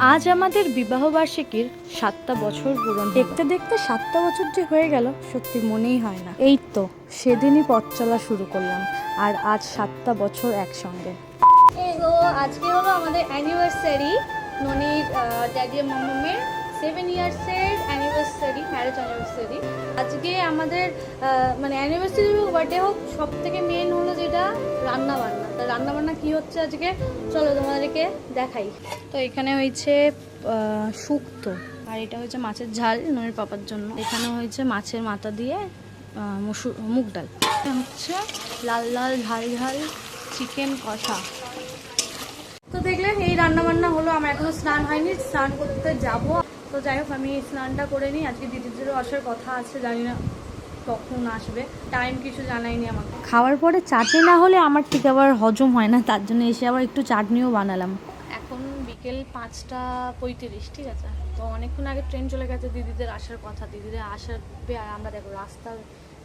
আজ আমাদের বিবাহবার্ষিকীর 7টা বছর পূরণ। দেখতে দেখতে 7টা বছর যে হয়ে গেল সত্যি মনেই হয় না। এই তো সেদিনই পথ চলা শুরু করলাম, আর আজ 7টা বছর একসঙ্গে। তো আজকে হলো আমাদের অ্যানিভার্সারি, ননির ড্যাডি মাম্মামের 7 ইয়ার্সের অ্যানিভার্সারি, ম্যারেজ অ্যানিভার্সারি। আজকে আমাদের মানে অ্যানিভার্সারি হোক বার্থডে হোক, সব থেকে মেন হলো যেটা রান্নাবান্না। তা রান্নাবান্না কী হচ্ছে আজকে চলো তোমাদেরকে দেখাই। তো এখানে হয়েছে শুক্তো, আর এটা হয়েছে মাছের ঝাল ননির পাপার জন্য। এখানে হয়েছে মাছের মাথা দিয়ে মুগ ডাল। হচ্ছে লাল লাল ঝাল ঝাল চিকেন কষা। তো দেখলেন এই রান্না বান্না হলো। আমার এখনো স্নান হয়নি, স্নান করতে যাব। তো যাই হোক আমি স্নানটা করে নিই। আজকে দিদিদেরও আসার কথা আছে, জানি না কখন আসবে, টাইম কিছু জানাইনি আমাকে। খাওয়ার পরে চাটনি না হলে আমার ঠিক আবার হজম হয় না, তার জন্য এসে আবার একটু চাটনিও বানালাম। এখন বিকেল 5টা 35, ঠিক আছে। তো অনেকক্ষণ আগে ট্রেন চলে গেছে, দিদিদের আসার কথা, দিদিদের আসবে। আর আমরা দেখো রাস্তার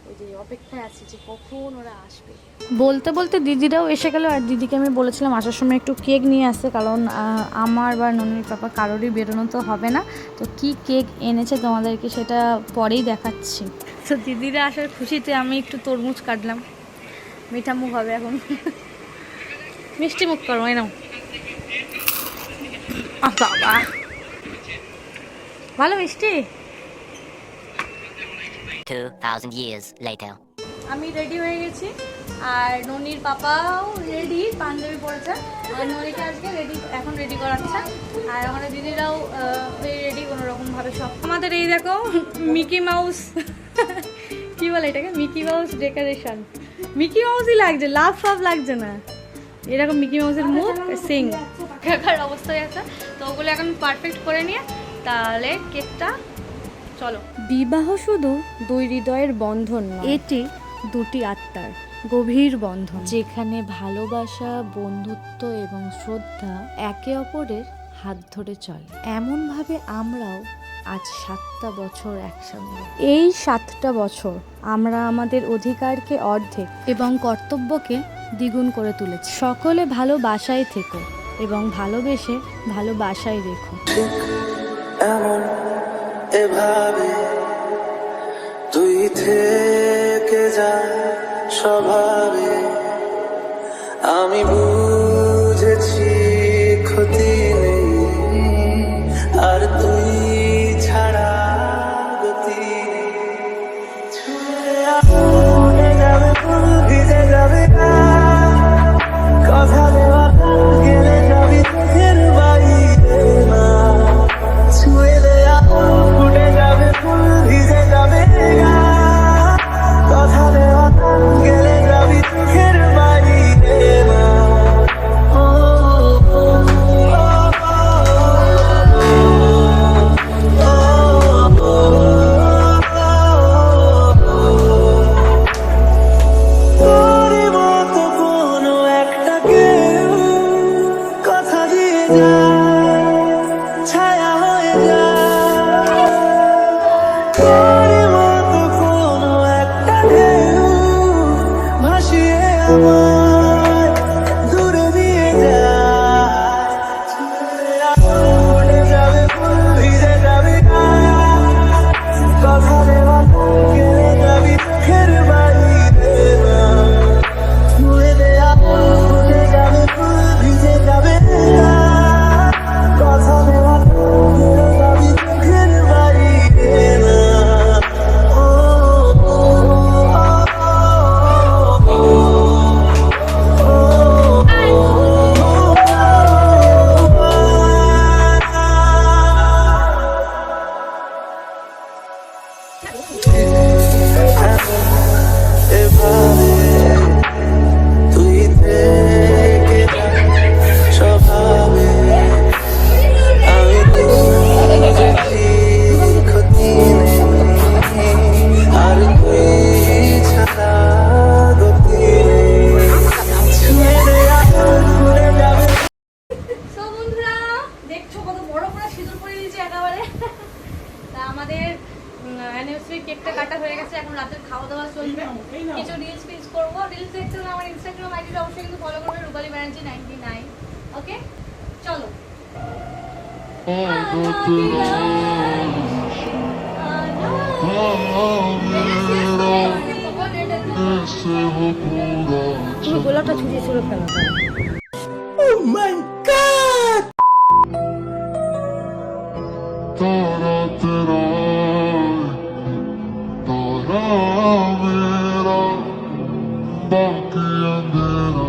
ওই যে অপেক্ষায় আছি যে কখন ওরা আসবে। বলতে বলতে দিদিরাও এসে গেল, আর দিদিকে আমি বলেছিলাম আসার সময় একটু কেক নিয়ে আসতে, কারণ আমার বা ননির পাপা কারোরই বেরোনো তো হবে না। তো কি কেক এনেছে তোমাদেরকে সেটা পরেই দেখাচ্ছি। তো দিদিরা আসার খুশিতে আমি একটু তরমুজ কাটলাম, মিঠা মুখ হবে এখন। মিষ্টি মুখ করো, এই নাও। বাবা ভালো মিষ্টি। 2000 years later. আমি রেডি হয়ে গেছি, আর ননির পাপাও রেডি, পাঞ্জাবি পরেছে। আর ননিকে আজকে এখন রেডি করাচ্ছে। আর আমাদের দিদিরাও রেডি কোনো রকমভাবে সব। আমাদের এই দেখো মিকি মাউস, কি বলে এটাকে, মিকি মাউস ডেকোরেশন। মিকি মাউসই লাগছে, লাভ ফাভ লাগছে না। এরকম মিকি মাউসের মুখ সিং একার অবস্থায় আছে। তো ওগুলো এখন পারফেক্ট করে নিয়ে তাহলে কেকটা চলো। বিবাহ শুধু দুই হৃদয়ের বন্ধন নয়, এটি দুটি আত্মার গভীর বন্ধন, যেখানে ভালোবাসা, বন্ধুত্ব এবং শ্রদ্ধা একে অপরের হাত ধরে চলে। এমনভাবে আমরাও আজ 7টা বছর একসঙ্গে। এই 7টা বছর আমরা আমাদের অধিকারকে অর্ধেক এবং কর্তব্যকে দ্বিগুণ করে তুলেছি। সকলে ভালোবাসায় থেকো এবং ভালোবেসে ভালোবাসায় রেখো। এমন এভাবে তুই থেকে যা স্বভাবে, আমি বুঝেছি ক্ষতি নেই, আর তুই ছাড়া গতি নেই। ছুঁয়ে যাবে ফুল, ভিজে যাবে কথা দেওয়া, গেলে যাবি চোখের বাইরে না। ছুঁয়ে দেয়া ফুটে যাবে ফুল, ভিজে যাবে কথা দেওয়া, গেলে যাবি চোখের বাইরে না। তোরই মতো কোনো একটা কেউ কথা দিয়ে যায়, ছায়া হয়ে যায়। তোরই মতো কোনো একটা ঢেউ ভাসিয়ে আমায় দূরে দিয়ে যায়। উড়ে যাবে ফুল, ভিজে যাবে কথা দেওয়া, গেলে যাবি চোখের বাইরে না। ছুঁয়ে দেয়া উঠে যাবে ফুল, ভিজে যাবে কথা দেওয়া, গেলে যাবি চোখের বাইরে না। এভাবে তুই থেকে যা স্বভাবে, আমি বুঝেছি ক্ষতি নেই, আর তুই ছাড়া গতি নেই। ছুঁয়ে দেয়া ঘুরে যাবে। সো বন্ধুরা দেখছো কত বড় করে সিঁদুর পরে দিয়েছি একেবারে। তা আমাদের অ্যানিভার্সারি কেকটা কাটা হয়ে গেছে, এখন রাতের খাওয়া দাওয়া চলবে। কিছু রিলস ফিলস করবো। রিলস দেখতে হলে আমার ইনস্টাগ্রাম আইডিটা অবশ্যই কিন্তু ফলো করবে, রূপালী ব্যানার্জি 99। ওকে চলো। তুমি গোলাপটা ছুটিয়ে ছুড়ে ফেলো। Oh my God! तारा तेरा तारा मेरा बाकी अंधेरा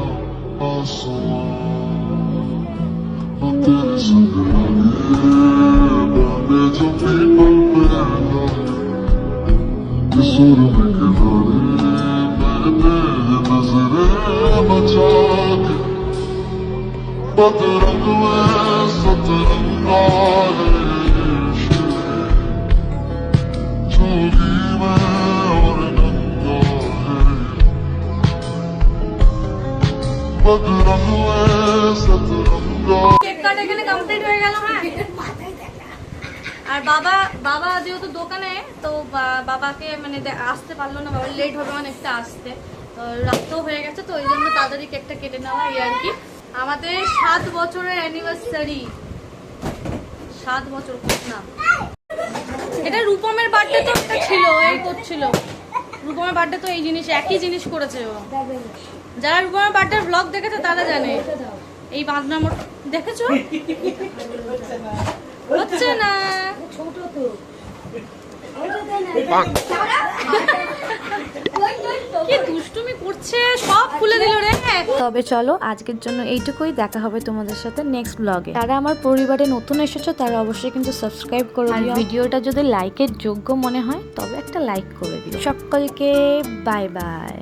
आसमान मैं तेरे संग लगे जो पीपल पे रहना इस सुर में किनारे मैंने नजरे बचा के बदरंग में सतरंगा है जोगी में और नंगा है बदरंग में सतरंगा। কেক কাট এখানে কমপ্লিট হয়ে গেল। হ্যাঁ, আর বাবা যেহেতু দোকানে, তো বাবাকে মানে আসতে পারলো না, বাবা লেট হবে অনেকটা আসতে, তো রাতও হয়ে গেছে, তো ওই জন্য তাড়াতাড়ি কেকটা কেটে নেওয়া এই আর কি। আমাদের 7 বছরের অ্যানিভার্সারি, 7 বছর না, এটা রূপমের বার্থডে তো একটা ছিল, এই করছিল রূপমের বার্থডে, তো এই জিনিস একই জিনিস করেছে ও। যারা রূপমের বার্থডে ব্লগ দেখেছে তারা জানে। এই বাঁধনা মোট দেখেছো? হচ্ছে না, কি দুষ্টুমি করছে, সব খুলে দিল রে। তবে চলো আজকের জন্য এইটুকুই, দেখা হবে তোমাদের সাথে নেক্সট ব্লগে। যারা আমার পরিবারে নতুন এসেছো তারা অবশ্যই কিন্তু সাবস্ক্রাইব করে দিও। আর ভিডিওটা যদি লাইকের যোগ্য মনে হয় তবে একটা লাইক করে দিও। সকলকে বাই বাই।